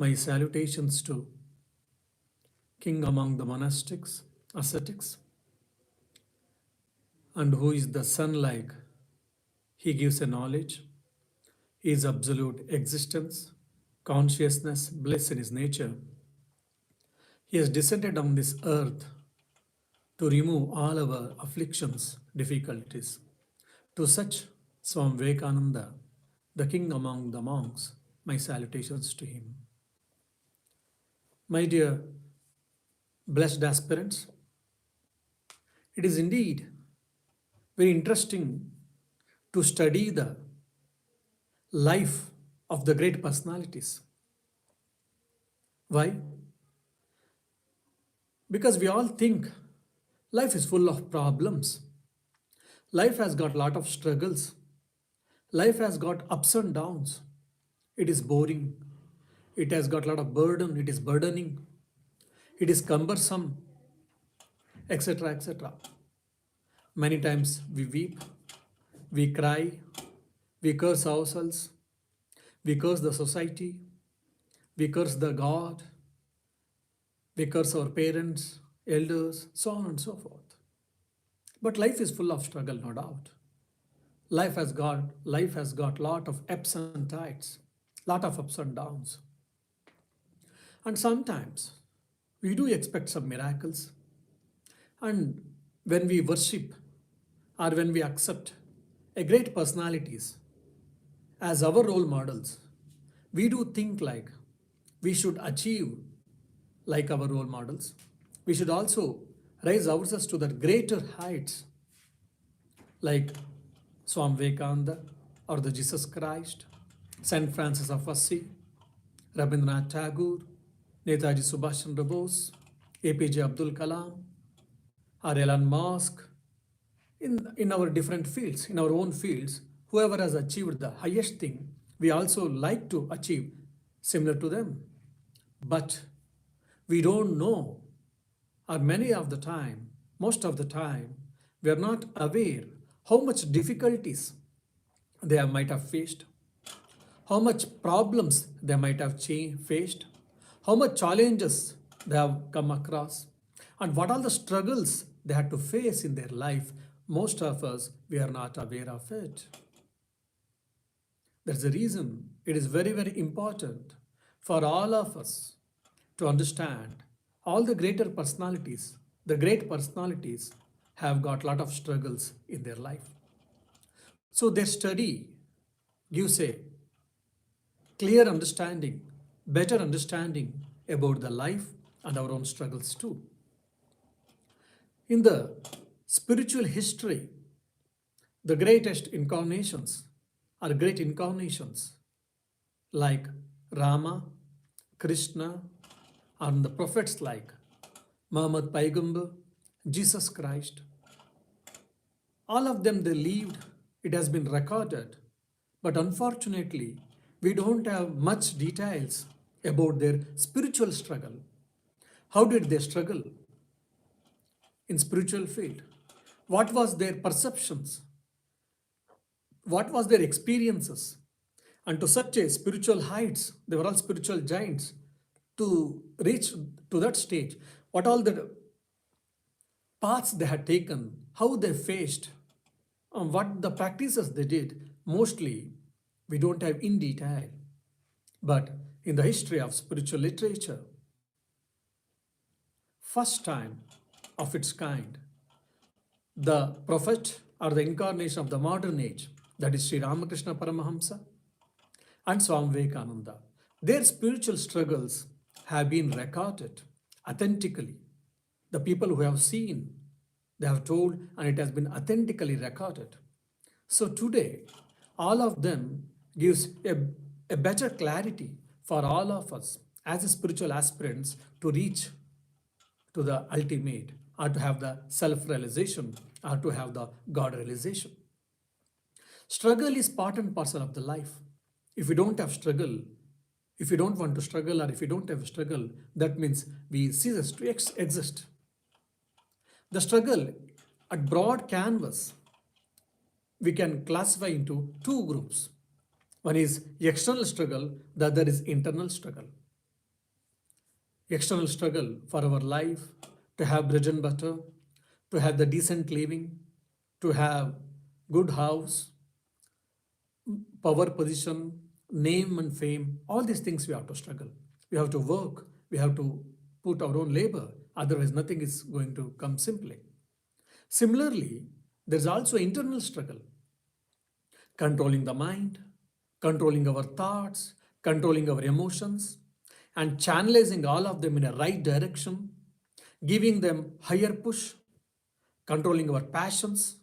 My salutations to King among the monastics, ascetics, and who is the sun like. He gives a knowledge, he is absolute existence, consciousness, bliss in his nature. He has descended on this earth to remove all our afflictions, difficulties. To such Swami Vivekananda, the king among the monks, my salutations to him. My dear blessed aspirants, it is indeed very interesting to study the life of the great personalities. Why? Because we all think life is full of problems. Life has got a lot of struggles. Life has got ups and downs. It is boring. It has got a lot of burden. It is burdening. It is cumbersome, etc. etc. Many times we weep, we cry, we curse ourselves, we curse the society, we curse the God, we curse our parents, elders, so on and so forth. But life is full of struggle, no doubt. Life has got lot of ups and tides, lot of ups and downs. And sometimes we do expect some miracles. And when we worship or when we accept a great personalities as our role models, we do think like we should achieve like our role models. We should also raise ourselves to the greater heights like Swami Vivekananda or the Jesus Christ, Saint Francis of Assisi, Rabindranath Tagore, Netaji Subhash Chandra Bose, APJ Abdul Kalam, or Elon Musk, in our different fields, in our own fields, whoever has achieved the highest thing, we also like to achieve similar to them. But we don't know, or many of the time, most of the time, we are not aware how much difficulties they might have faced, how much problems they might have faced, how much challenges they have come across, and what are the struggles they had to face in their life. Most of us, we are not aware of it. That's the reason it is very, very important for all of us to understand all the greater personalities, the great personalities have got a lot of struggles in their life. So their study gives a clear understanding, better understanding about the life and our own struggles too. In the spiritual history, the greatest incarnations are great incarnations like Rama, Krishna, and the prophets like Muhammad Paigambar, Jesus Christ. All of them they lived, it has been recorded, but unfortunately, we don't have much details about their spiritual struggle. How did they struggle in spiritual field? What was their perceptions? What was their experiences? And to such a spiritual heights, they were all spiritual giants. To reach to that stage, what all the paths they had taken, how they faced, what the practices they did, mostly we don't have in detail. But in the history of spiritual literature, first time of its kind, the prophet or the incarnation of the modern age, that is Sri Ramakrishna Paramahamsa and Swami Vivekananda, their spiritual struggles have been recorded authentically. The people who have seen, they have told, and it has been authentically recorded. So today, all of them gives a better clarity for all of us as spiritual aspirants to reach to the ultimate, or to have the self-realization, or to have the God realization. Struggle is part and parcel of the life. If we don't have struggle, if we don't want to struggle, or if we don't have struggle, that means we cease to exist. The struggle at broad canvas, we can classify into two groups. One is external struggle, the other is internal struggle. external struggle for our life, to have bread and butter, to have the decent living, to have good house, power position, name and fame, all these things we have to struggle. We have to work, we have to put our own labor, otherwise, nothing is going to come simply. Similarly, there's also internal struggle, controlling the mind, controlling our thoughts, controlling our emotions, and channelizing all of them in a right direction, giving them higher push, controlling our passions,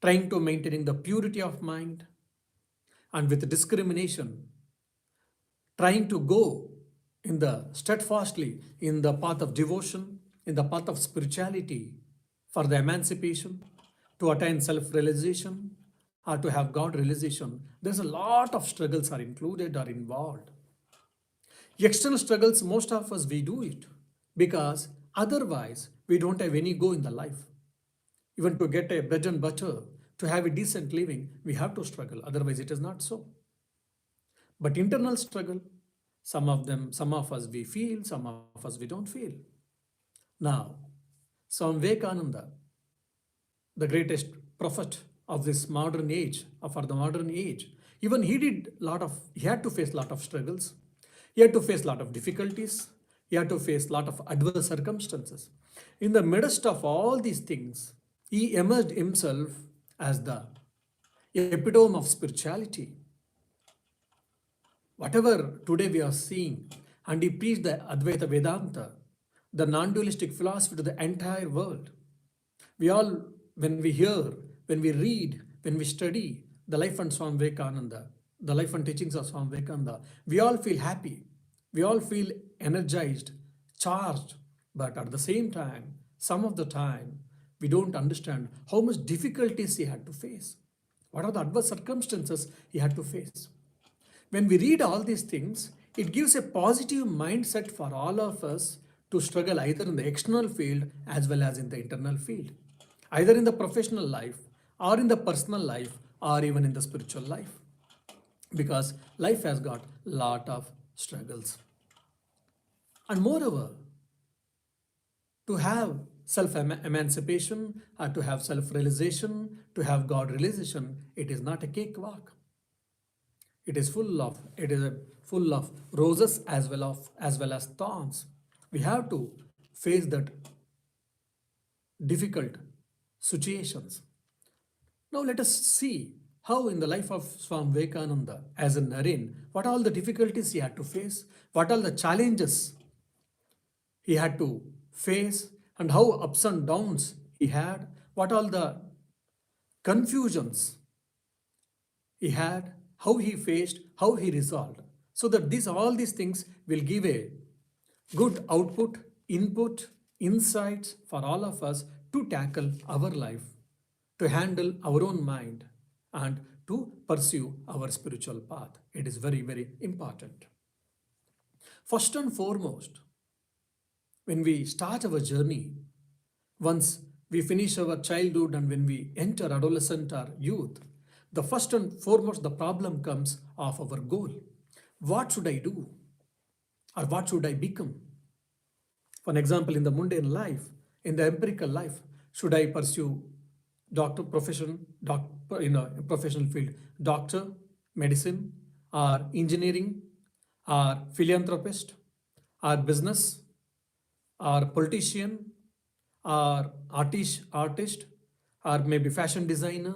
trying to maintain the purity of mind, and with discrimination, trying to go in the steadfastly in the path of devotion, in the path of spirituality for the emancipation, to attain self-realization or to have God realization. There's a lot of struggles are included or involved. External struggles, most of us we do it because otherwise we don't have any go in the life. Even to get a bread and butter, to have a decent living, we have to struggle. Otherwise, it is not so. But internal struggle, some of us we feel, some of us we don't feel. Now, Swami Vivekananda, the greatest prophet of this modern age, for the modern age, even he had to face a lot of struggles. He had to face a lot of difficulties. He had to face a lot of adverse circumstances. In the midst of all these things, he emerged himself as the epitome of spirituality. Whatever today we are seeing, and he preached the Advaita Vedanta, the non-dualistic philosophy to the entire world. We all, when we hear, when we read, when we study the life and Swami Vivekananda, the life and teachings of Swami Vivekananda, we all feel happy. We all feel energized, charged. But at the same time, some of the time, we don't understand how much difficulties he had to face. What are the adverse circumstances he had to face? When we read all these things, it gives a positive mindset for all of us to struggle either in the external field as well as in the internal field, either in the professional life or in the personal life or even in the spiritual life, because life has got lot of struggles. And moreover, to have self-emancipation or to have self-realization, to have God realization, it is not a cakewalk. It is full of roses as well as thorns. We have to face that difficult situations. Now let us see how in the life of Swami Vivekananda as a Naren, what all the difficulties he had to face, what all the challenges he had to face, and how ups and downs he had, what all the confusions he had, how he faced, how he resolved. So that all these things will give a good output, input, insights for all of us to tackle our life, to handle our own mind, and to pursue our spiritual path. It is very, very important. First and foremost, when we start our journey, once we finish our childhood and when we enter adolescent or youth, the first and foremost, the problem comes of our goal. What should I do? Or what should I become? For example, in the mundane life, in the empirical life, should I pursue doctor profession, professional field, doctor, medicine, or engineering, or philanthropist, or business, or politician, or artist, or maybe fashion designer,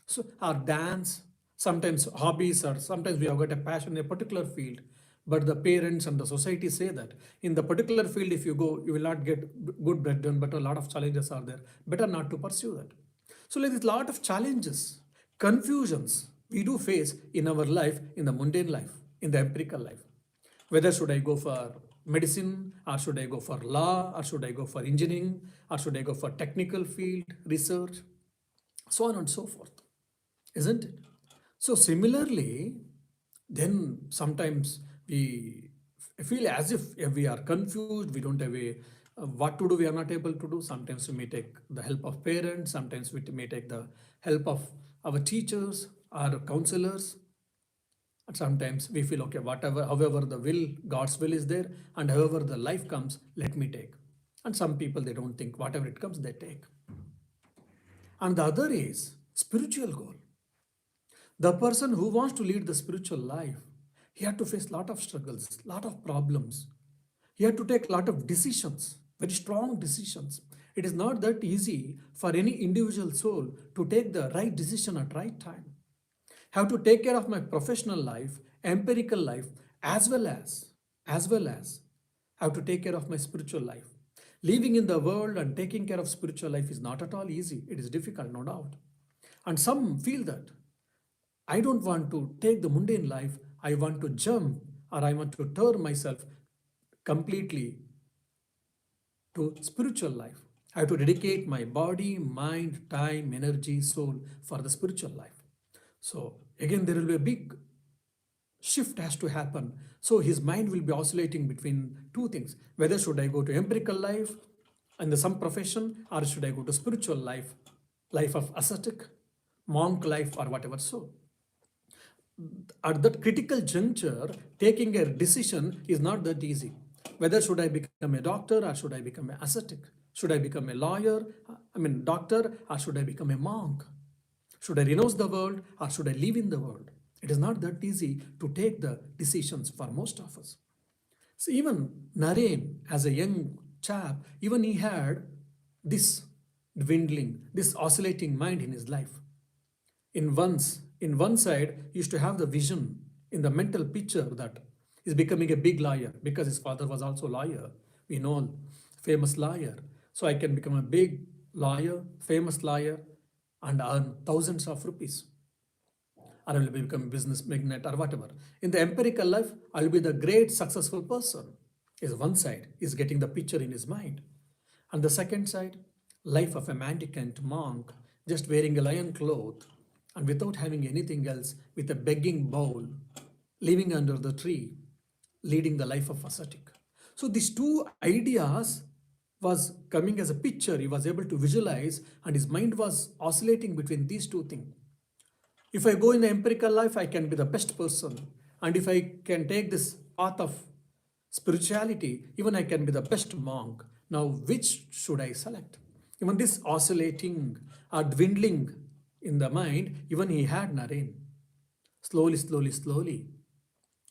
so or dance. Sometimes hobbies, or sometimes we have got a passion in a particular field, but the parents and the society say that in the particular field, if you go, you will not get good bread done, but a lot of challenges are there. Better not to pursue that. So like this lot of challenges, confusions we do face in our life, in the mundane life, in the empirical life. Whether should I go for medicine, or should I go for law, or should I go for engineering, or should I go for technical field, research, so on and so forth, isn't it? So similarly, then sometimes we feel as if we are confused, we don't have a what to do, we are not able to do. Sometimes we may take the help of parents, sometimes we may take the help of our teachers, our counselors, And sometimes we feel, okay, whatever, however the will, God's will is there, and however the life comes, let me take. And some people, they don't think, whatever it comes, they take. And the other is spiritual goal. The person who wants to lead the spiritual life, he had to face a lot of struggles, lot of problems. He had to take a lot of decisions, very strong decisions. It is not that easy for any individual soul to take the right decision at right time. Have to take care of my professional life, empirical life, as well as have to take care of my spiritual life. Living in the world and taking care of spiritual life is not at all easy. It is difficult, no doubt. And some feel that I don't want to take the mundane life. I want to jump, or I want to turn myself completely to spiritual life. I have to dedicate my body, mind, time, energy, soul for the spiritual life. So again, there will be a big shift has to happen. So his mind will be oscillating between two things. Whether should I go to empirical life and some profession, or should I go to spiritual life, life of ascetic, monk life, or whatever. So at that critical juncture, taking a decision is not that easy. Whether should I become a doctor or should I become an ascetic? Should I become a lawyer, doctor, or should I become a monk? Should I renounce the world or should I live in the world? It is not that easy to take the decisions for most of us. So even Naren, as a young chap, even he had this dwindling, this oscillating mind in his life. In one side, he used to have the vision in the mental picture that he's becoming a big lawyer because his father was also a lawyer. We know, famous lawyer. So I can become a big lawyer, famous lawyer, and earn thousands of rupees. Or I will become a business magnate or whatever. In the empirical life, I will be the great successful person. Is one side, is getting the picture in his mind. And the second side, life of a mendicant monk, just wearing a lion cloth and without having anything else, with a begging bowl, living under the tree, leading the life of ascetic. So these two ideas was coming as a picture. He was able to visualize, and his mind was oscillating between these two things. If I go in the empirical life, I can be the best person. And if I can take this path of spirituality, even I can be the best monk. Now, which should I select? Even this oscillating or dwindling in the mind, even he had Naren. Slowly,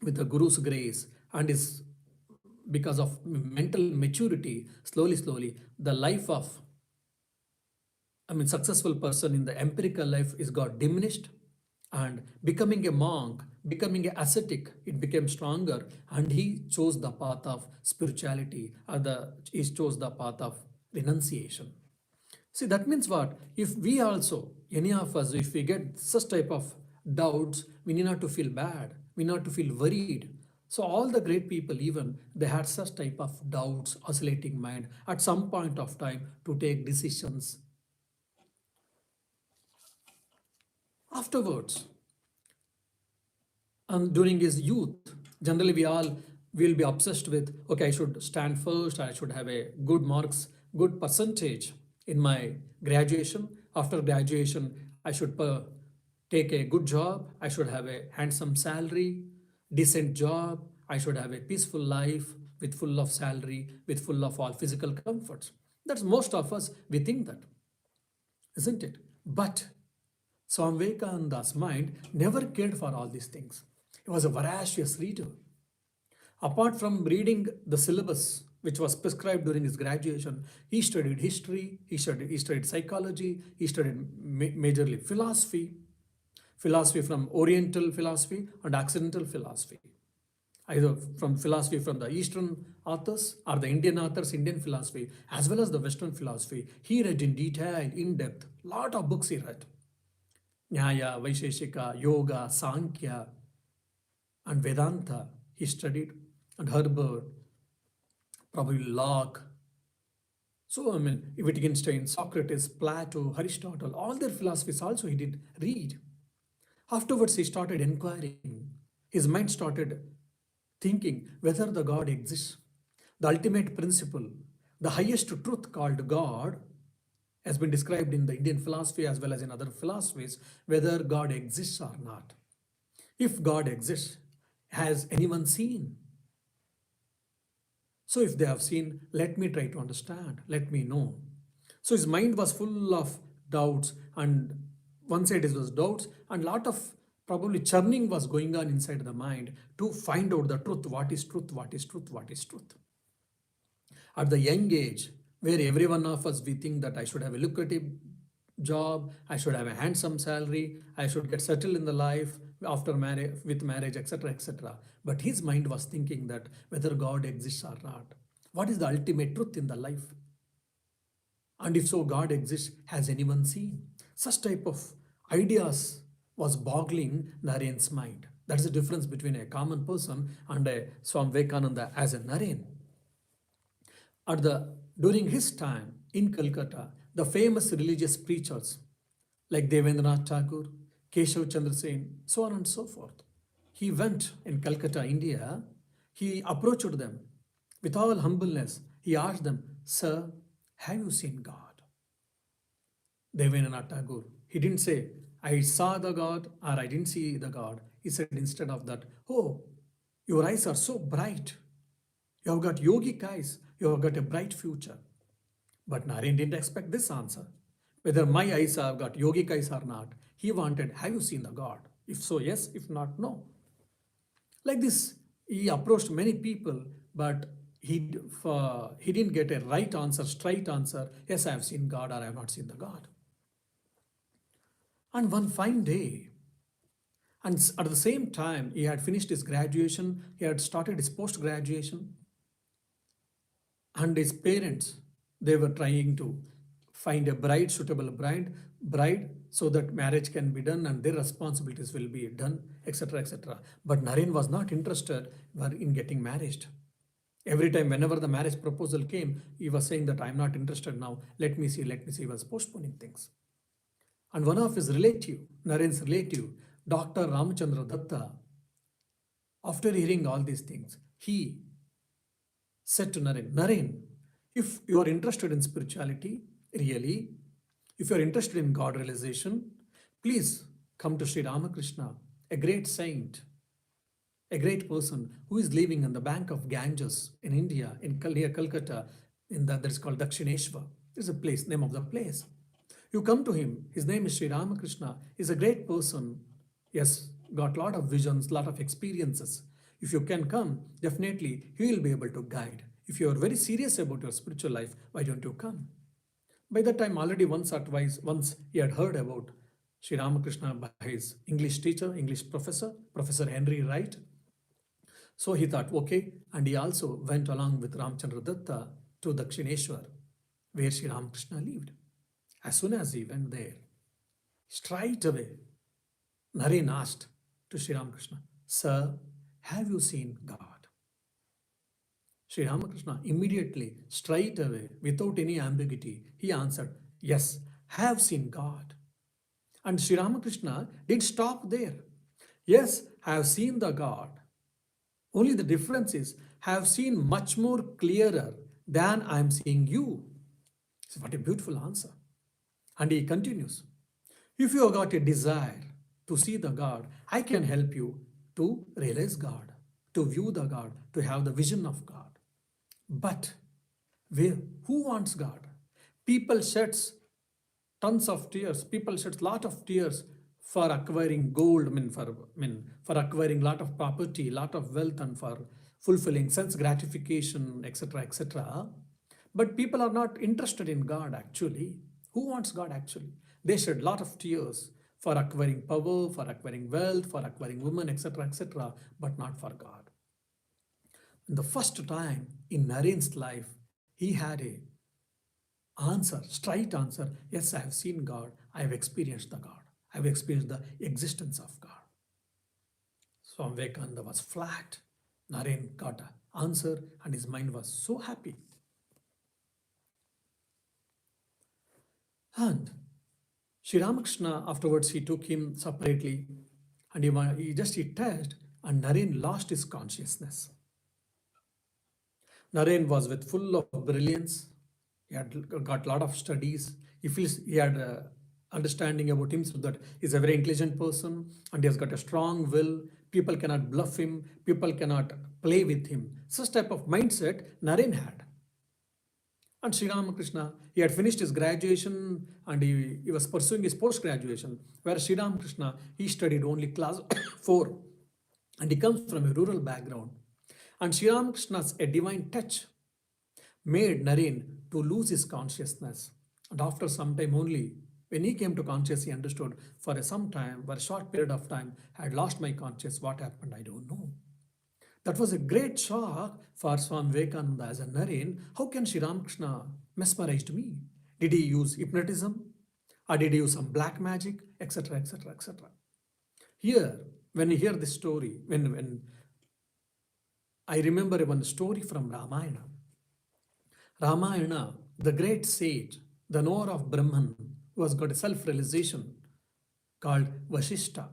with the Guru's grace and his because of mental maturity, slowly, the life of successful person in the empirical life is got diminished, and becoming a monk, becoming a ascetic, it became stronger, and he chose the path of spirituality, or he chose the path of renunciation. See, that means what? If we also, any of us, if we get such type of doubts, we need not to feel bad, we need not to feel worried. So all the great people, even they had such type of doubts, oscillating mind at some point of time to take decisions. Afterwards, and during his youth, generally we all will be obsessed with, okay, I should stand first, I should have a good marks, good percentage in my graduation. After graduation, I should take a good job, I should have a handsome salary, decent job, I should have a peaceful life with full of salary, with full of all physical comforts. That's most of us, we think that, isn't it? But Swami Vivekananda's mind never cared for all these things. He was a voracious reader. Apart from reading the syllabus which was prescribed during his graduation, he studied history, he studied psychology, he studied majorly philosophy from Oriental philosophy and Occidental philosophy. Either from philosophy from the Eastern authors or the Indian authors, Indian philosophy, as well as the Western philosophy. He read in detail, in depth, lot of books he read. Nyaya, Vaisheshika, Yoga, Sankhya, and Vedanta he studied, and Herbert, probably Locke. So, Wittgenstein, Socrates, Plato, Aristotle, all their philosophies also he did read. Afterwards, he started inquiring. His mind started thinking whether the God exists. The ultimate principle, the highest truth called God, has been described in the Indian philosophy as well as in other philosophies, whether God exists or not. If God exists, has anyone seen? So if they have seen, let me try to understand, let me know. So his mind was full of doubts, and one side it was doubts, and lot of probably churning was going on inside the mind to find out the truth. What is truth? What is truth? What is truth? At the young age, where every one of us we think that I should have a lucrative job, I should have a handsome salary, I should get settled in the life after marriage, with marriage, etc., etc. But his mind was thinking that whether God exists or not, what is the ultimate truth in the life? And if so, God exists, has anyone seen? Such type of ideas was boggling Naren's mind. That is the difference between a common person and a Swami Vivekananda as a Naren. At the during his time in Calcutta, the famous religious preachers like Devendranath Tagore, Keshav Chandra Sen, so on and so forth. He went in Calcutta, India. He approached them with all humbleness. He asked them, "Sir, have you seen God?" Devendranath Tagore. He didn't say, "I saw the God" or "I didn't see the God." He said instead of that, "Oh, your eyes are so bright. You have got yogic eyes. You have got a bright future." But Naren didn't expect this answer. Whether my eyes have got yogic eyes or not, he wanted, "Have you seen the God? If so, yes. If not, no." Like this, he approached many people, but he didn't get a right answer, straight answer. Yes, I have seen God, or I have not seen the God. And one fine day, and at the same time, he had finished his graduation, he had started his post graduation, and his parents, they were trying to find a bride, suitable bride, so that marriage can be done and their responsibilities will be done, etc., etc. But Naren was not interested in getting married. Every time, whenever the marriage proposal came, he was saying that I'm not interested now. Let me see, let me see. He was postponing things. And one of his relative, Naren's relative, Dr. Ramchandra Datta, after hearing all these things, he said to Naren, "Naren, if you are interested in spirituality, really, if you are interested in God realization, please come to Sri Ramakrishna, a great saint, a great person who is living on the bank of Ganges in India, near Calcutta, that is called Dakshineshwar. This is a place, name of the place. You come to him. His name is Sri Ramakrishna. He's a great person. Yes, got a lot of visions, lot of experiences. If you can come, definitely he will be able to guide. If you are very serious about your spiritual life, why don't you come?" By that time, already once or twice, once he had heard about Sri Ramakrishna by his English teacher, English professor, Professor Henry Wright. So he thought, okay, and he also went along with Ramchandra Datta to Dakshineshwar, where Sri Ramakrishna lived. As soon as he went there, straight away, Naren asked to Sri Ramakrishna, "Sir, have you seen God?" Sri Ramakrishna immediately, straight away, without any ambiguity, he answered, "Yes, have seen God." And Sri Ramakrishna did stop there. "Yes, I have seen the God. Only the difference is, I have seen much more clearer than I am seeing you." So what a beautiful answer. And he continues, "If you have got a desire to see the God, I can help you to realize God, to view the God, to have the vision of God. But who wants God? People sheds tons of tears. People shed lot of tears for acquiring gold. For acquiring lot of property, lot of wealth, and for fulfilling sense gratification, etc., etc. But people are not interested in God actually. Who wants God actually? They shed lot of tears for acquiring power, for acquiring wealth, for acquiring women, etc., etc., but not for God. The first time in Naren's life, he had a answer, straight answer. "Yes, I have seen God. I have experienced the God. I have experienced the existence of God." Swami Vivekananda was flat. Naren got an answer and his mind was so happy. And Sri Ramakrishna, afterwards, he took him separately and he touched, and Naren lost his consciousness. Naren was with full of brilliance. He had got a lot of studies. He feels he had understanding about himself that he's a very intelligent person and he has got a strong will. People cannot bluff him, people cannot play with him. Such type of mindset Naren had. And Sri Ramakrishna, he had finished his graduation and he was pursuing his post graduation. Whereas Sri Ramakrishna, he studied only class 4 and he comes from a rural background. And Sri Ramakrishna's a divine touch made Naren to lose his consciousness. And after some time only, when he came to conscious, he understood some time, for a short period of time, I had lost my conscious. What happened? I don't know. That was a great shock for Swami Vivekananda as a Naren. How can Sri Ramakrishna mesmerized me? Did he use hypnotism? Or did he use some black magic? Etc. etc. etc. Here, when you hear this story, when I remember one story from Ramayana. Ramayana, the great sage, the knower of Brahman, who has got a self-realization called Vashishta,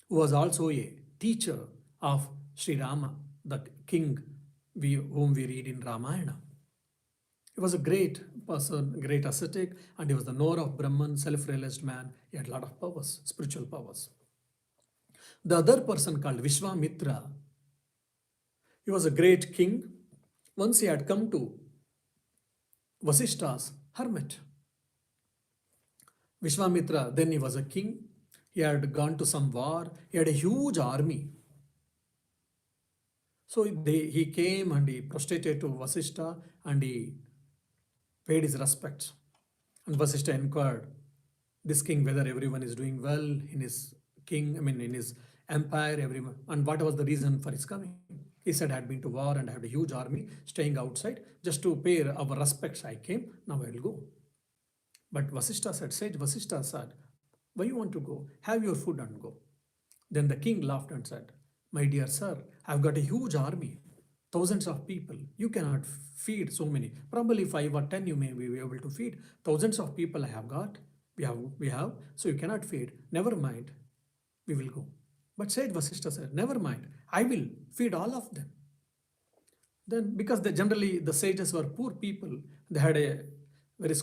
who was also a teacher of Sri Rama, the king whom we read in Ramayana. He was a great person, great ascetic, and he was the knower of Brahman, self-realized man. He had a lot of powers, spiritual powers. The other person called Vishwamitra, he was a great king. Once he had come to Vasishta's hermit. Vishwamitra, then he was a king. He had gone to some war. He had a huge army. So he came and he prostrated to Vasishta and he paid his respects. And Vasishta inquired this king whether everyone is doing well in his in his empire, everyone, and what was the reason for his coming. He said, I had been to war and I had a huge army staying outside. Just to pay our respects, I came. Now I will go. But Vasishta said, Sage Vasishta said, why you want to go? Have your food and go. Then the king laughed and said, my dear sir, I've got a huge army, thousands of people. You cannot feed so many. Probably 5 or 10 you may be able to feed. Thousands of people I have got. We have. So you cannot feed. Never mind. We will go. But Sage Vasishta said, never mind. I will feed all of them. Then, because generally the sages were poor people, they had a very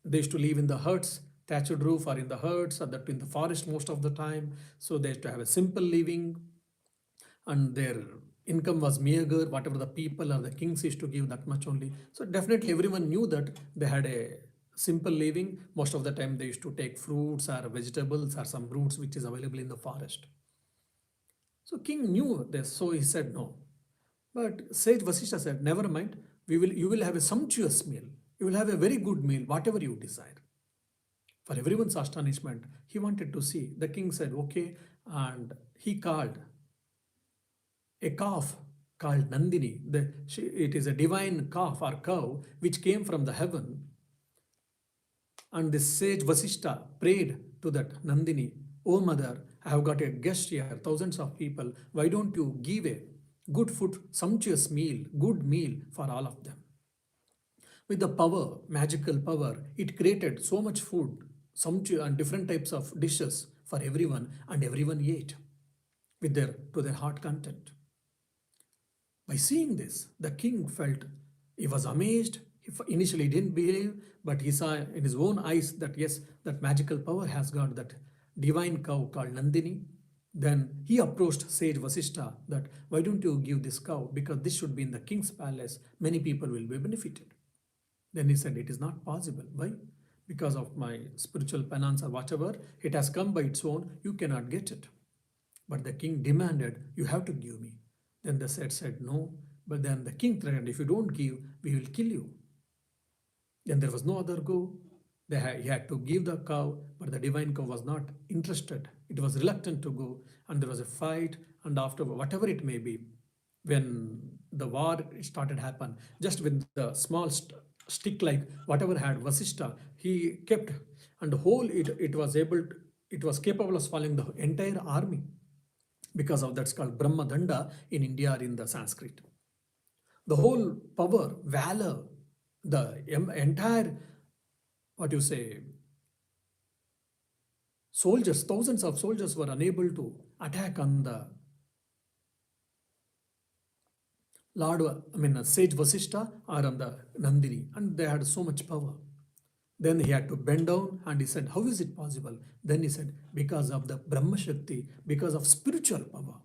they used to live in the huts, thatched roof, or in the huts, or that in the forest most of the time. So they used to have a simple living, and their income was meager. Whatever the people or the kings used to give, that much only. So definitely everyone knew that they had a simple living. Most of the time they used to take fruits or vegetables or some roots which is available in the forest. So king knew this, so he said no. But Sage Vasishta said, never mind, you will have a sumptuous meal. You will have a very good meal, whatever you desire. For everyone's astonishment, he wanted to see. The king said, okay, and he called a calf called Nandini. It is a divine calf or cow which came from the heaven. And this sage Vasishta prayed to that Nandini, oh mother, I have got a guest here, thousands of people. Why don't you give a good food, sumptuous meal, good meal for all of them? With the power, magical power, it created so much food, sumptuous and different types of dishes for everyone, and everyone ate with to their heart content. By seeing this, the king felt, he was amazed. He initially didn't believe, but he saw in his own eyes that yes, that magical power has got that divine cow called Nandini. Then he approached sage Vasishta that why don't you give this cow, because this should be in the king's palace, many people will be benefited. Then he said, it is not possible. Why? Because of my spiritual penance or whatever, it has come by its own, you cannot get it. But the king demanded, you have to give me. Then the sage said no, but then the king threatened, if you don't give, we will kill you. Then there was no other go. He had to give the cow, but the divine cow was not interested. It was reluctant to go, and there was a fight, and after whatever it may be, when the war started happen, just with the small stick like whatever had Vasishta, he kept, and the whole it was capable of swallowing the entire army. Because of that's called Brahma Danda in India or in the Sanskrit. The whole power, valor, the entire, what you say, soldiers, thousands of soldiers were unable to attack on the Sage Vasishta or on the Nandini, and they had so much power. Then he had to bend down and he said, how is it possible? Then he said, because of the Brahma Shakti, because of spiritual power,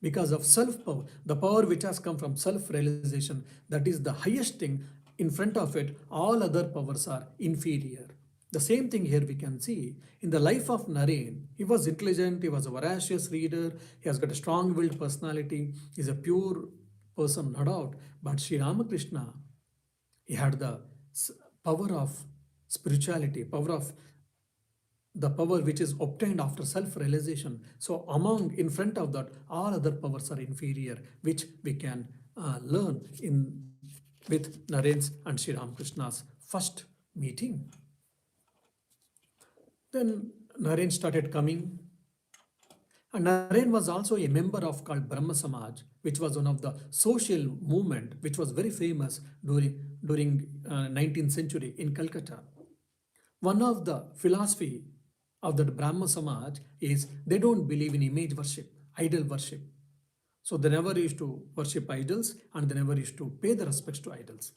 because of self power, the power which has come from self realization, that is the highest thing. In front of it, all other powers are inferior. The same thing here we can see in the life of Naren. He was intelligent, he was a voracious reader, he has got a strong willed personality, he's a pure person, no doubt. But Sri Ramakrishna, he had the power of spirituality, power of the power which is obtained after self-realization. So among, in front of that, all other powers are inferior, which we can learn in with Naren's and Sri Ramakrishna's first meeting. Then Naren started coming, and Naren was also a member of called Brahma Samaj, which was one of the social movement which was very famous during 19th century in Calcutta. One of the philosophy of the Brahma Samaj is they don't believe in image worship, idol worship. So they never used to worship idols and they never used to pay the respects to idols.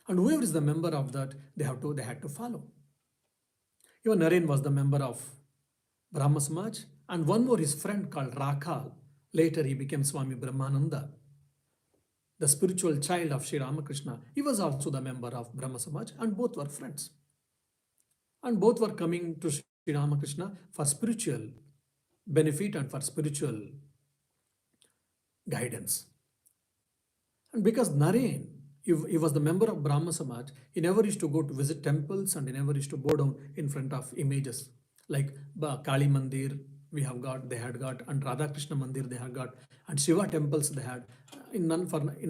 And whoever is the member of that, they had to follow. Even Naren was the member of Brahma Samaj, and one more his friend called Rakhal. Later he became Swami Brahmananda, the spiritual child of Sri Ramakrishna. He was also the member of Brahma Samaj, and both were friends. And both were coming to Sri Ramakrishna for spiritual benefit and for spiritual guidance. And because Naren, he was the member of Brahma Samaj, he never used to go to visit temples and he never used to bow down in front of images like Kali Mandir they had got, and Radha Krishna Mandir they had got, and Shiva temples they had. In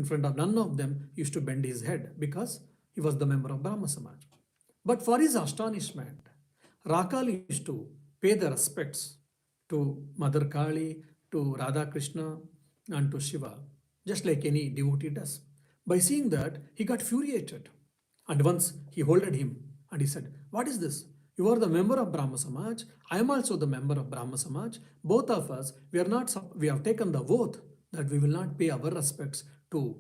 front of none of them used to bend his head because he was the member of Brahma Samaj. But for his astonishment, Rakal used to pay the respects to Mother Kali, to Radha Krishna, and to Shiva, just like any devotee does. By seeing that, he got furiated. And once he holded him and he said, what is this? You are the member of Brahma Samaj. I am also the member of Brahma Samaj. Both of us, we have taken the oath that we will not pay our respects to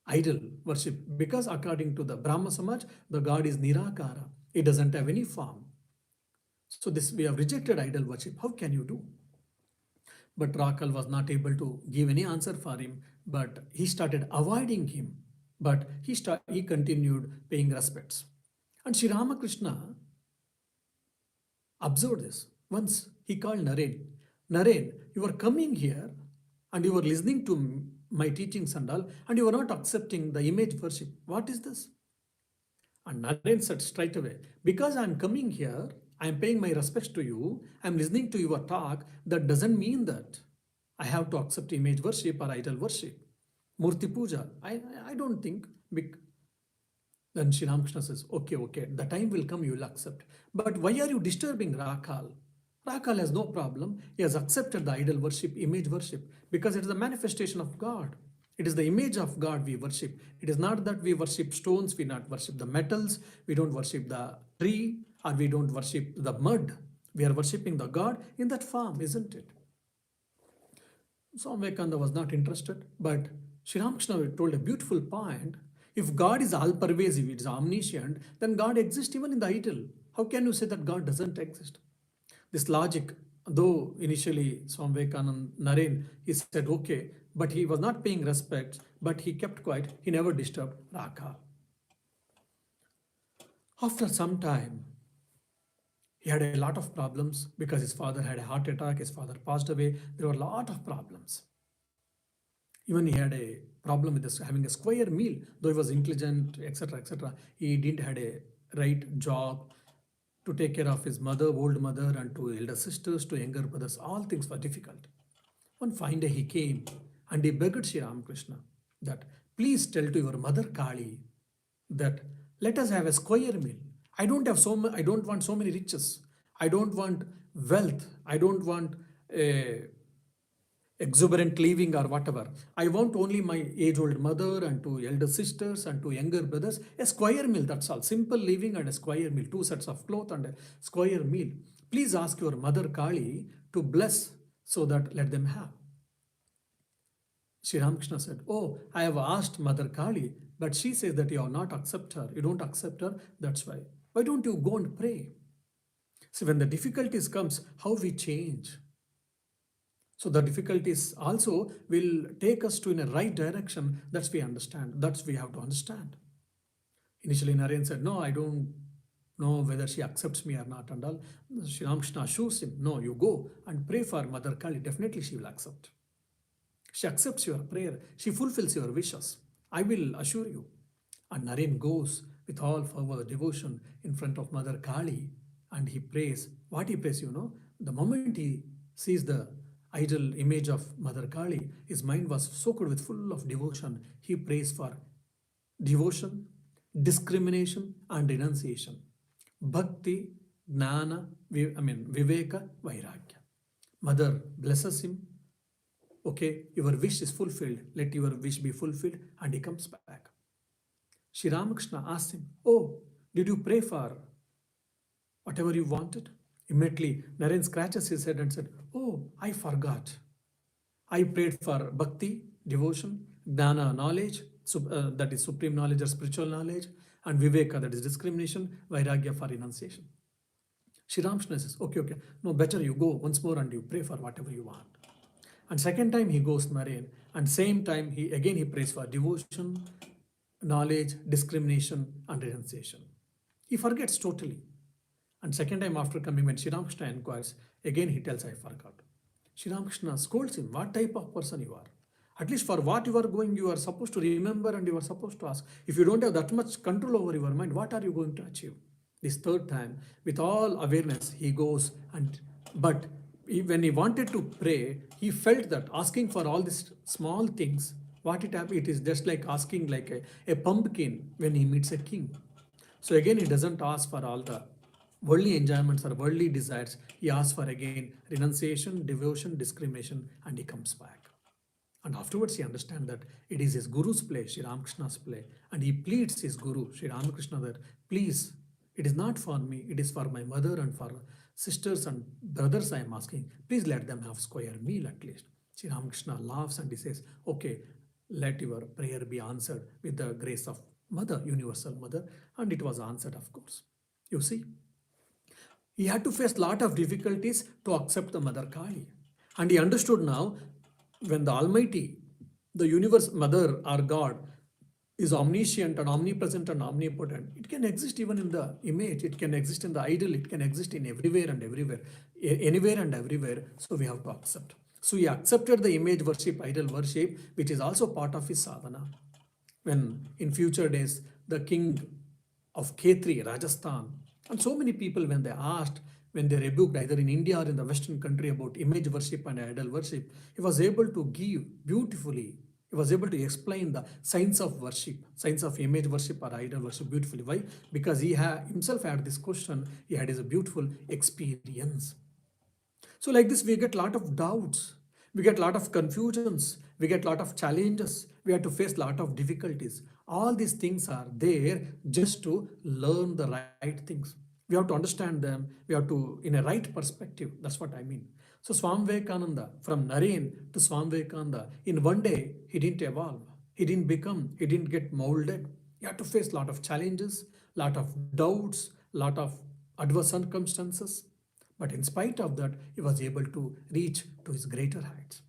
idol worship, because according to the Brahma Samaj, the God is Nirakara. It doesn't have any form. So this we have rejected idol worship. How can you do? But Rakal was not able to give any answer for him, but he started avoiding him. But he continued paying respects. And Sri Ramakrishna observed this. Once he called Naren. Naren, you are coming here and you are listening to my teachings and all, and you are not accepting the image worship. What is this? And Naren said straight away, because I am coming here, I am paying my respects to you, I am listening to your talk, that doesn't mean that I have to accept image worship or idol worship. Murti puja, I don't think. Then Sri Ramakrishna says, okay, the time will come, you will accept. But why are you disturbing Rakal? Rakal has no problem. He has accepted the idol worship, image worship, because it is the manifestation of God. It is the image of God we worship. It is not that we worship stones, we not worship the metals, we don't worship the tree, or we don't worship the mud. We are worshipping the God in that form, isn't it? Swami Vivekananda was not interested, but Sri Ramakrishna told a beautiful point. If God is all pervasive, it is omniscient, then God exists even in the idol. How can you say that God doesn't exist? This logic, though initially Swami Vivekananda, Naren, he said okay, but he was not paying respect, but he kept quiet. He never disturbed Raka. After some time, he had a lot of problems because his father had a heart attack, his father passed away. There were a lot of problems. Even he had a problem with this, having a square meal, though he was intelligent, etc., etc. He didn't had a right job to take care of his mother, old mother, and two elder sisters, two younger brothers. All things were difficult. One fine day he came and he begged Sri Ramakrishna that please tell to your mother Kali that let us have a square meal. I don't want so many riches. I don't want wealth. I don't want a exuberant living or whatever. I want only my age-old mother and two elder sisters and two younger brothers. A square meal, that's all. Simple living and a square meal. 2 sets of cloth and a square meal. Please ask your mother Kali to bless so that let them have. Sri Ramakrishna said, oh, I have asked Mother Kali, But she says that you have not accept her. You don't accept her. That's why. Why don't you go and pray? See, when the difficulties comes, how we change. So the difficulties also will take us to in a right direction. That's we understand. That's we have to understand. Initially, Naren said, "No, I don't know whether she accepts me or not." And all. Sri Ramakrishna assures him, "No, you go and pray for Mother Kali. Definitely, she will accept. She accepts your prayer. She fulfills your wishes. I will assure you." And Naren goes with all fervor, devotion in front of Mother Kali and he prays. What he prays, the moment he sees the idol image of Mother Kali, his mind was soaked with full of devotion. He prays for devotion, discrimination, and renunciation. Bhakti, Gnana, Viveka, Vairagya. Mother blesses him. Okay, your wish is fulfilled. Let your wish be fulfilled. And he comes back. Sri Ramakrishna asked him, "Oh, did you pray for whatever you wanted?" Immediately, Naren scratches his head and said, "Oh, I forgot. I prayed for bhakti, devotion, gnana, knowledge, that is supreme knowledge or spiritual knowledge, and viveka, that is discrimination, vairagya for renunciation." Sri Ramakrishna says, okay, no, better you go once more and you pray for whatever you want. And second time he goes Naren, and same time he prays for devotion, knowledge, discrimination, and renunciation. He forgets totally. And second time after coming, when Sri Ramakrishna inquires, again he tells, "I forgot." Sri Ramakrishna scolds him, "What type of person you are? At least for what you are going, you are supposed to remember and you are supposed to ask. If you don't have that much control over your mind, what are you going to achieve?" This third time, with all awareness, he goes but when he wanted to pray, he felt that asking for all these small things, it is just like asking like a pumpkin when he meets a king. So again, he doesn't ask for all the worldly enjoyments or worldly desires. He asks for again renunciation, devotion, discrimination, and he comes back. And afterwards, he understands that it is his Guru's play, Sri Ramakrishna's play, and he pleads his Guru, Sri Ramakrishna, that please, it is not for me, it is for my mother and for sisters and brothers I am asking. Please let them have square meal at least. Sri Ramakrishna laughs and he says, "Okay, let your prayer be answered with the grace of Mother, Universal Mother," and it was answered, of course. You see, he had to face a lot of difficulties to accept the Mother Kali. And he understood now when the Almighty, the universe, Mother or God, is omniscient and omnipresent and omnipotent, it can exist even in the image, it can exist in the idol, it can exist in everywhere and everywhere, anywhere and everywhere. So we have to accept. So he accepted the image worship, idol worship, which is also part of his sadhana. When in future days, the king of Khetri, Rajasthan, and so many people, when they asked, when they rebuked either in India or in the Western country about image worship and idol worship, he was able to give beautifully. He was able to explain the science of worship, science of image worship or idol worship beautifully. Why? Because he himself had this question, he had his beautiful experience. So like this, we get a lot of doubts, we get a lot of confusions, we get a lot of challenges, we have to face a lot of difficulties. All these things are there just to learn the right things. We have to understand them, we have to, in a right perspective, that's what I mean. So Swami Vivekananda, from Naren to Swami Vivekananda, in one day, he didn't evolve, he didn't become, he didn't get molded. He had to face a lot of challenges, lot of doubts, lot of adverse circumstances. But in spite of that, he was able to reach to his greater heights.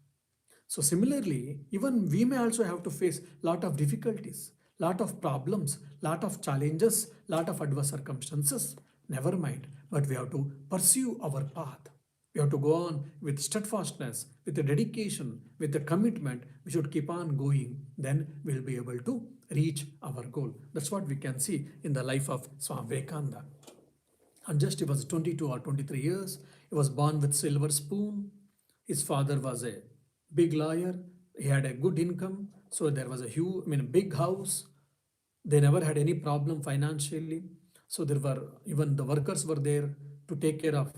So similarly, even we may also have to face lot of difficulties, lot of problems, lot of challenges, lot of adverse circumstances. Never mind, but we have to pursue our path. We have to go on with steadfastness, with the dedication, with the commitment. We should keep on going. Then we'll be able to reach our goal. That's what we can see in the life of Swami Vivekananda. And just he was 22 or 23 years. He was born with silver spoon. His father was a big lawyer. He had a good income. So there was a big house. They never had any problem financially. So there were, even the workers were there to take care of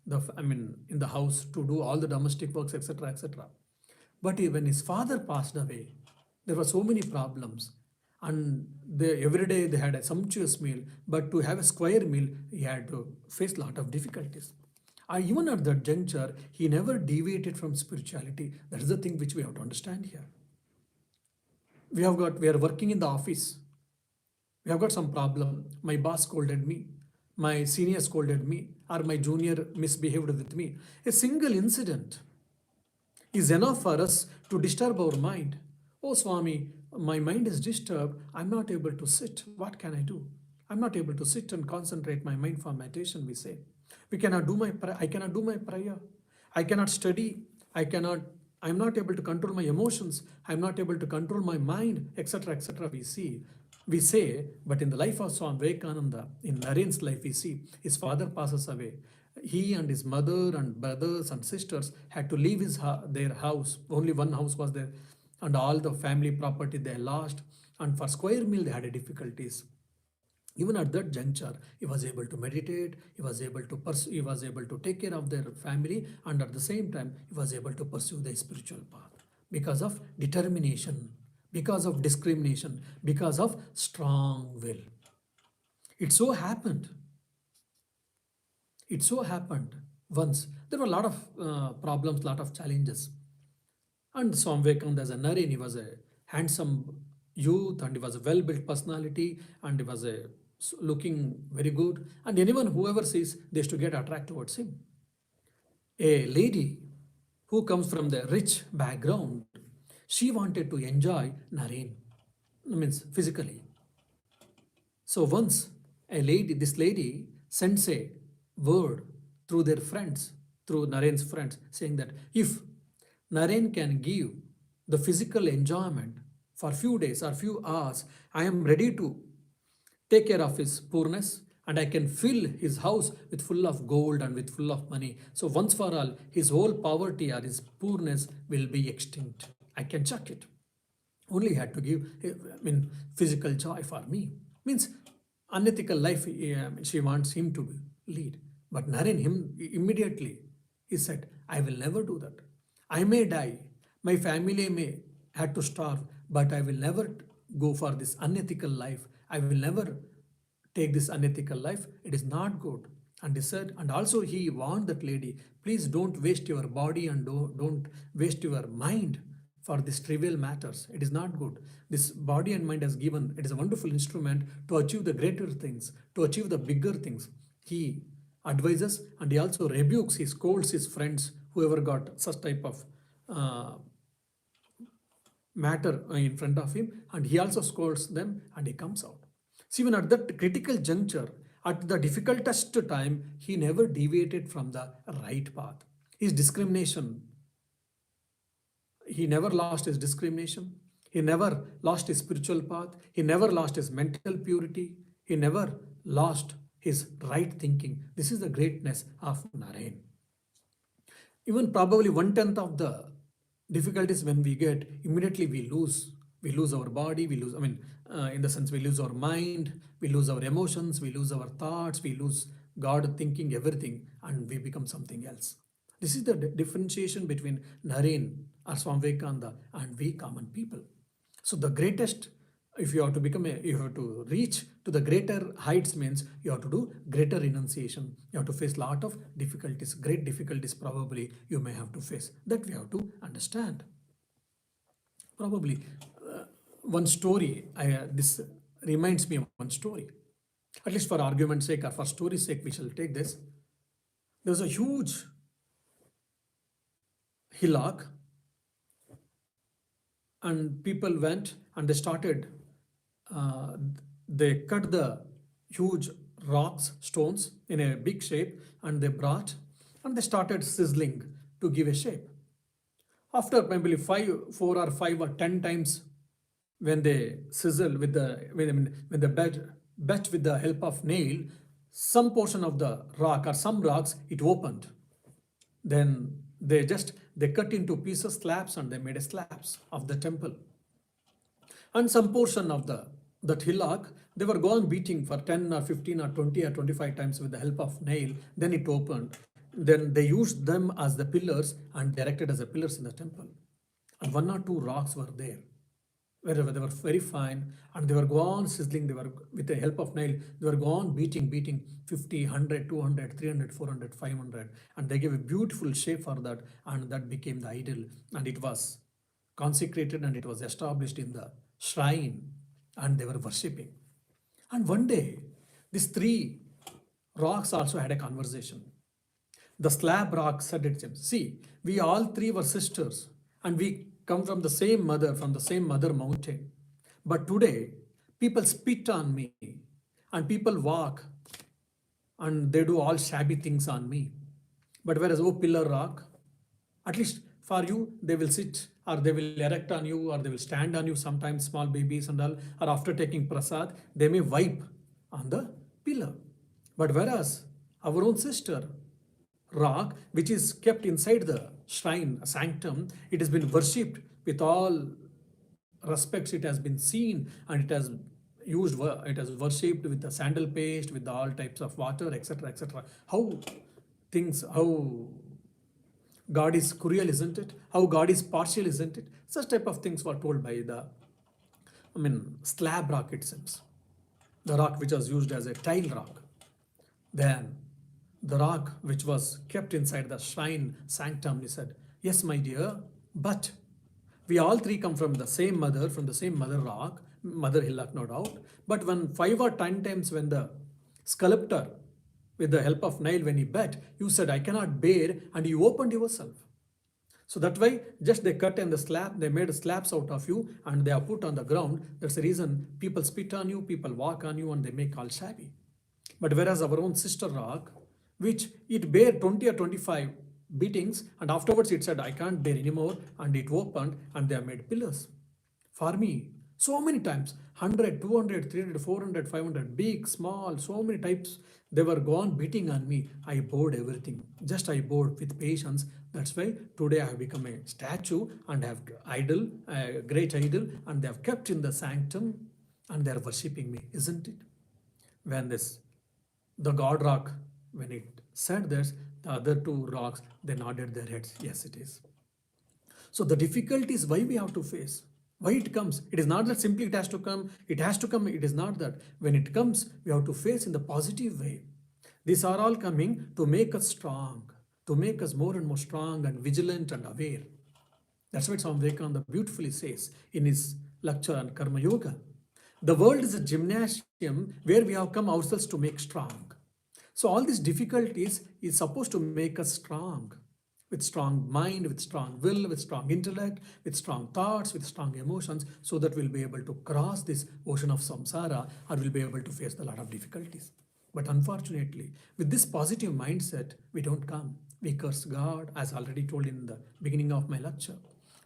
in the house, to do all the domestic works, etc., etc. But when his father passed away, there were so many problems. And every day they had a sumptuous meal, but to have a square meal, he had to face a lot of difficulties. Even at that juncture, he never deviated from spirituality. That is the thing which we have to understand here. We are working in the office. We have got some problem. My boss scolded me, my senior scolded me, or my junior misbehaved with me. A single incident is enough for us to disturb our mind. Oh, Swami, my mind is disturbed. I'm not able to sit. What can I do? I'm not able to sit and concentrate my mind for meditation, we say. I cannot do my prayer. I cannot study. I cannot, I'm not able to control my emotions. I'm not able to control my mind, etc. etc. We say, but in the life of Swami Vivekananda, in Naren's life, we see his father passes away. He and his mother and brothers and sisters had to leave their house. Only one house was there, and all the family property they lost. And for square meal, they had difficulties. Even at that juncture, he was able to meditate. He was able to pursue. He was able to take care of their family, and at the same time, he was able to pursue the spiritual path because of determination, because of discrimination, because of strong will. It so happened it so happened once there were a lot of problems, lot of challenges, and Swami Vivekananda as a Naren, he was a handsome youth, and he was a well-built personality, and he was looking very good, and anyone whoever sees, they used to get attracted towards him. A lady who comes from the rich background, she wanted to enjoy Naren, means physically. So once this lady sends a word through their friends, through Naren's friends, saying that if Naren can give the physical enjoyment for few days or few hours, I am ready to take care of his poorness, and I can fill his house with full of gold and with full of money. So once for all, his whole poverty or his poorness will be extinct. I can check it. Only had to give, physical joy for me. Means unethical life she wants him to lead. But Naren, him immediately, he said, I will never do that. I may die, my family may have to starve, but I will never go for this unethical life. I will never take this unethical life. It is not good. And he said, and also he warned that lady, please don't waste your body and don't waste your mind for these trivial matters. It is not good. This body and mind has given, it is a wonderful instrument to achieve the greater things, to achieve the bigger things. He advises, and he also rebukes, he scolds his friends, whoever got such type of uh, matter in front of him, and he also scolds them, and he comes out. See, even at that critical juncture, at the difficultest time, he never deviated from the right path. His discrimination, he never lost his discrimination. He never lost his spiritual path. He never lost his mental purity. He never lost his right thinking. This is the greatness of Narayan. Even probably one tenth of the difficulties when we get, immediately we lose. We lose our body, we lose, in the sense we lose our mind, we lose our emotions, we lose our thoughts, we lose God thinking, everything, and we become something else. This is the differentiation between Naren or Swami Vivekananda and we common people. So the greatest, if you have to become you have to reach to the greater heights, means you have to do greater renunciation. You have to face lot of difficulties, great difficulties probably you may have to face. That we have to understand. Probably one story, this reminds me of one story. At least for argument's sake or for story's sake, we shall take this. There was a huge hillock, and people went and they started, uh, they cut the huge rocks, stones in a big shape, and they brought and they started sizzling to give a shape. After maybe 4 or 5 or 10 times, when they sizzle with the when the bet with the help of nail, some portion of the rock or some rocks it opened. Then they cut into pieces slabs, and they made a slabs of the temple. And some portion of the that hillock, they were gone beating for 10 or 15 or 20 or 25 times with the help of nail. Then it opened. Then they used them as the pillars and they erected as the pillars in the temple. And one or two rocks were there wherever they were very fine, and they were gone sizzling. They were, with the help of nail, they were gone beating 50, 100, 200, 300, 400, 500, and they gave a beautiful shape for that, and that became the idol, and it was consecrated and it was established in the shrine and they were worshipping. And one day, these three rocks also had a conversation. The slab rock said it, see, we all three were sisters and we come from the same mother mountain. But today, people spit on me and people walk and they do all shabby things on me. But whereas, oh, pillar rock, at least for you, they will sit or they will erect on you or they will stand on you, sometimes small babies and all, or after taking prasad, they may wipe on the pillar. But whereas our own sister, rock, which is kept inside the shrine, a sanctum, it has been worshipped with all respects, it has been seen and it has worshipped with the sandal paste, with all types of water, etc. etc. How God is cruel, isn't it? How God is partial, isn't it? Such type of things were told by slab rock itself, the rock which was used as a tile rock. Then the rock which was kept inside the shrine sanctum, he said, yes, my dear, but we all three come from the same mother rock, mother hillock, no doubt. But when 5 or 10 times when the sculptor, with the help of nail, when he bet, you said, I cannot bear, and you opened yourself. So that way, just they cut and the slab, they made slabs out of you and they are put on the ground. That's the reason people spit on you, people walk on you, and they make all shabby. But whereas our own sister rock, which it bare 20 or 25 beatings, and afterwards it said, I can't bear anymore, and it opened and they have made pillars. For me, so many times, 100, 200, 300, 400, 500, big, small, so many types, they were gone beating on me. I bore everything. Just I bore with patience. That's why today I have become a statue and have idol, a great idol, and they have kept in the sanctum and they are worshipping me, isn't it? When the god rock, when it said this, the other two rocks, they nodded their heads. Yes, it is. So the difficulty is why we have to face. Why it comes. It is not that simply it has to come. It has to come. It is not that. When it comes, we have to face in the positive way. These are all coming to make us strong, to make us more and more strong and vigilant and aware. That's what Swami Vivekananda beautifully says in his lecture on Karma Yoga. The world is a gymnasium where we have come ourselves to make strong. So all these difficulties is supposed to make us strong, with strong mind, with strong will, with strong intellect, with strong thoughts, with strong emotions, so that we'll be able to cross this ocean of samsara or we'll be able to face a lot of difficulties. But unfortunately, with this positive mindset, we don't come. We curse God, as already told in the beginning of my lecture.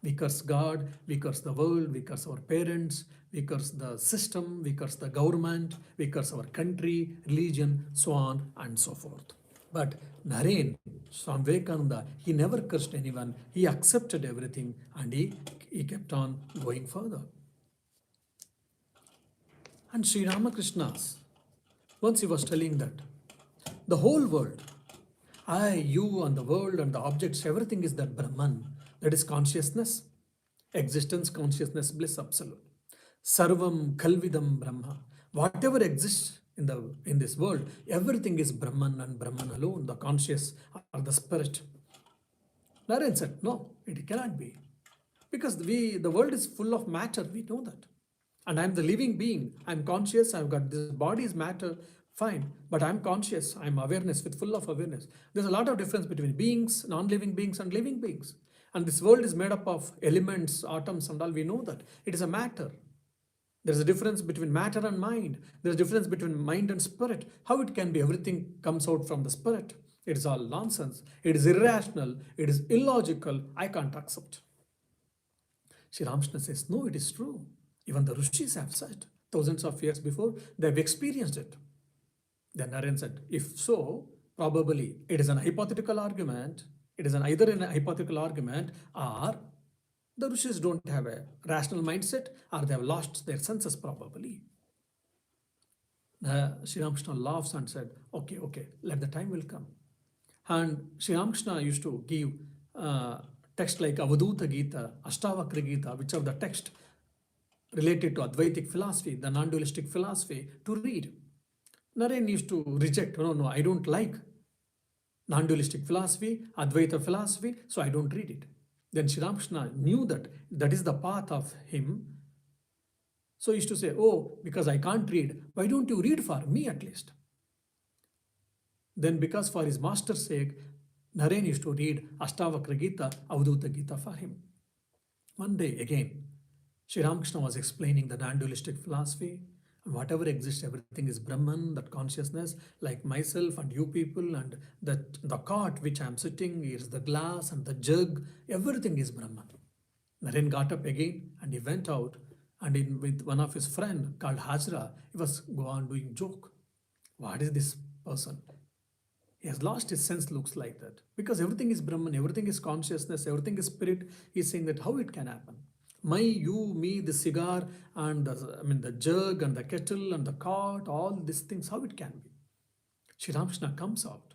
We curse God, we curse the world, we curse our parents, we curse the system, we curse the government, we curse our country, religion, so on and so forth. But Naren, Swami Vivekananda, he never cursed anyone. He accepted everything and he kept on going further. And Sri Ramakrishna's, once he was telling that the whole world, I, you, and the world and the objects, everything is that Brahman, that is consciousness, existence, consciousness, bliss, absolute. Sarvam Kalvidam Brahma. Whatever exists in this world, everything is Brahman and Brahman alone, the conscious or the spirit. Naren said, no, it cannot be. Because the world is full of matter, we know that. And I'm the living being. I'm conscious, I've got this body is matter, fine. But I'm conscious, I'm awareness, with full of awareness. There's a lot of difference between beings, non-living beings, and living beings. And this world is made up of elements, atoms, and all. We know that. It is a matter. There's a difference between matter and mind. There's a difference between mind and spirit. How it can be everything comes out from the spirit? It is all nonsense. It is irrational. It is illogical. I can't accept. Sri Ramakrishna says, no, it is true. Even the Rishis have said, thousands of years before, they have experienced it. Then Naren said, if so, probably it is an hypothetical argument. It is either a hypothetical argument or the Rishis don't have a rational mindset or they have lost their senses probably. Sri Ramakrishna laughs and said, okay, let the time will come. And Sri Ramakrishna used to give text like Avaduta Gita, Ashtavakra Gita, which are the text related to Advaitic philosophy, the non-dualistic philosophy, to read. Naren used to reject, no, I don't like non-dualistic philosophy, Advaita philosophy, so I don't read it. Then Sri Ramakrishna knew that is the path of him, So he used to say, oh, because I can't read, why don't you read for me at least? Then, because for his master's sake, Naren used to read Ashtavakra Gita, Avadhuta Gita for him. One day, again, Sri Ramakrishna was explaining the non-dualistic philosophy, and whatever exists, everything is Brahman, that consciousness, like myself and you people, and the cot which I am sitting is the glass and the jug, everything is Brahman. Naren got up again and he went out, and with one of his friend called Hajra, he was go on doing joke. What is this person? He has lost his sense, looks like that. Because everything is Brahman, everything is consciousness, everything is spirit. He's saying that how it can happen. My, you, me, the cigar, and the jug and the kettle and the cot, all these things, how it can be. Sri Ramakrishna comes out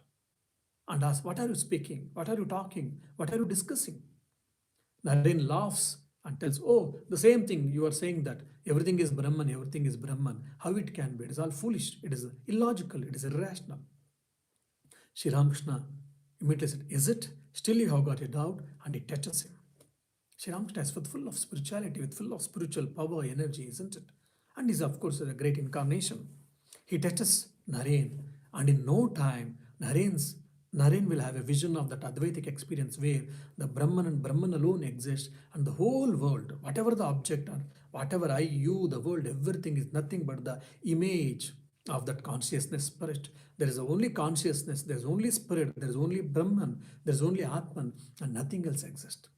and asks, what are you speaking? What are you talking? What are you discussing? Naren laughs and tells, oh, the same thing, you are saying that everything is Brahman, everything is Brahman. How it can be? It is all foolish, it is illogical, it is irrational. Sri Ramakrishna immediately said, is it? Still you have got a doubt, and he touches him. Sri Ramakrishna is full of spirituality, with full of spiritual power, energy, isn't it? And is of course a great incarnation. He touches Naren, and in no time, Naren will have a vision of that Advaitic experience where the Brahman and Brahman alone exist, and the whole world, whatever the object or whatever I, you, the world, everything is nothing but the image of that consciousness spirit. There is only consciousness, there is only spirit, there is only Brahman, there is only Atman, and nothing else exists.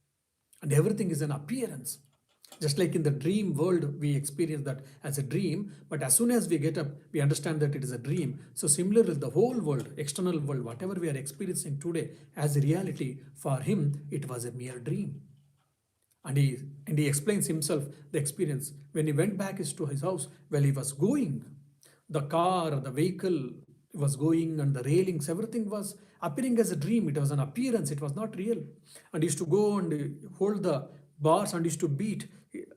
And everything is an appearance. Just like in the dream world, we experience that as a dream, but as soon as we get up, we understand that it is a dream. So similarly, the whole world, external world, whatever we are experiencing today as a reality, for him, it was a mere dream. And he explains himself the experience. When he went back to his house, he was going, the car, the vehicle was going, and the railings, everything was appearing as a dream. It was an appearance, it was not real. And he used to go and hold the bars and used to beat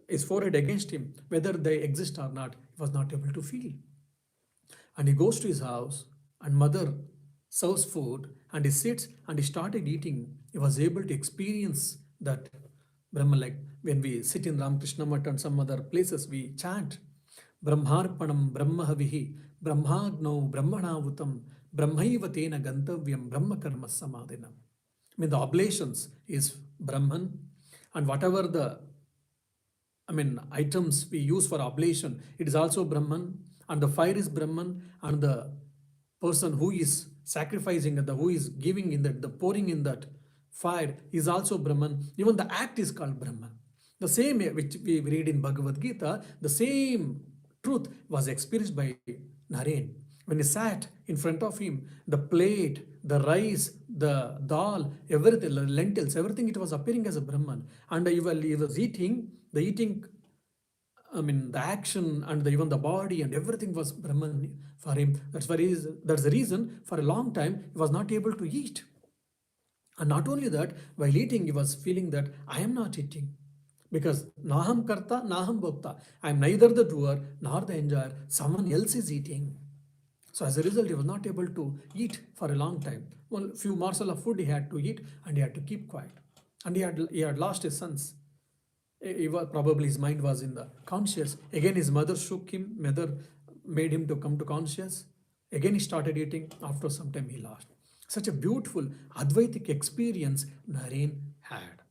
his forehead against him, whether they exist or not, he was not able to feel. And he goes to his house, and mother serves food, and he sits and he started eating. He was able to experience that Brahma, like when we sit in Ramakrishna Math and some other places, we chant Brahmarpanam Brahmahavihi Brahmagno Brahmanavutam Brahmaiva Tena Gantavyam Brahma Karma Samadhinam. The oblations is Brahman, and whatever the items we use for oblation, it is also Brahman, and the fire is Brahman, and the person who is sacrificing and who is giving in that, the pouring in that fire is also Brahman. Even the act is called Brahman. The same which we read in Bhagavad Gita, the same truth was experienced by Naren. When he sat in front of him, the plate, the rice, the dal, everything, the lentils, everything, it was appearing as a Brahman. And he was eating, the action and even the body and everything was Brahman for him. That's the reason for a long time he was not able to eat. And not only that, while eating, he was feeling that I am not eating. Because Naham Karta, Naham Bhokta. I am neither the doer nor the enjoyer. Someone else is eating. So as a result, he was not able to eat for a long time. Well, few morsels of food he had to eat, and he had to keep quiet. And he had lost his sons. Probably his mind was in the conscious. Again, his mother shook him. Mother made him to come to conscious. Again, he started eating. After some time, he lost. Such a beautiful Advaitic experience Naren had.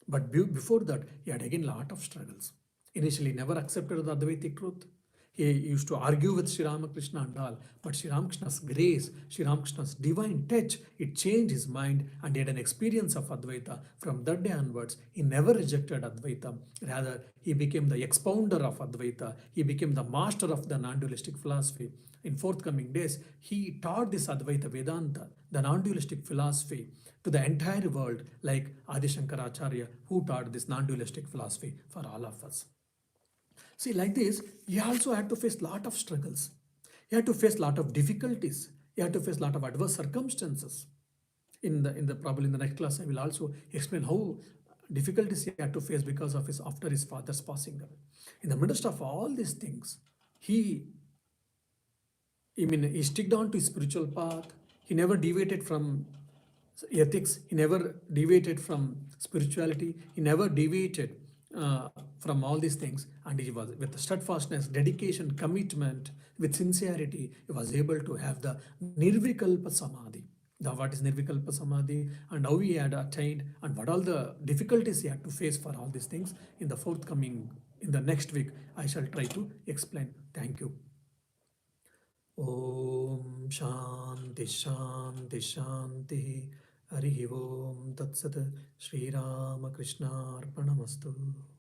But before that, he had again a lot of struggles. Initially, never accepted the Advaitic truth. He used to argue with Sri Ramakrishna and all, but Sri Ramakrishna's grace, Sri Ramakrishna's divine touch, it changed his mind, and he had an experience of Advaita. From that day onwards, he never rejected Advaita. Rather, he became the expounder of Advaita. He became the master of the non-dualistic philosophy. In forthcoming days, he taught this Advaita Vedanta, the non-dualistic philosophy, to the entire world, like Adi Shankaracharya, who taught this non-dualistic philosophy for all of us. See, like this, he also had to face a lot of struggles. He had to face a lot of difficulties. He had to face a lot of adverse circumstances. Probably in the next class, I will also explain how difficulties he had to face because of after his father's passing away. In the midst of all these things, he sticked on to his spiritual path. He never deviated from ethics. He never deviated from spirituality. He never deviated from all these things, and he was with steadfastness, dedication, commitment, with sincerity, he was able to have the nirvikalpa samadhi. The what is nirvikalpa samadhi, and how he had attained, and what all the difficulties he had to face for all these things. In the forthcoming, in the next week, I shall try to explain. Thank you. Om Shanti Shanti Shanti. Harihi Om Tat Sat. Shri Rama Krishna Arpanamastu.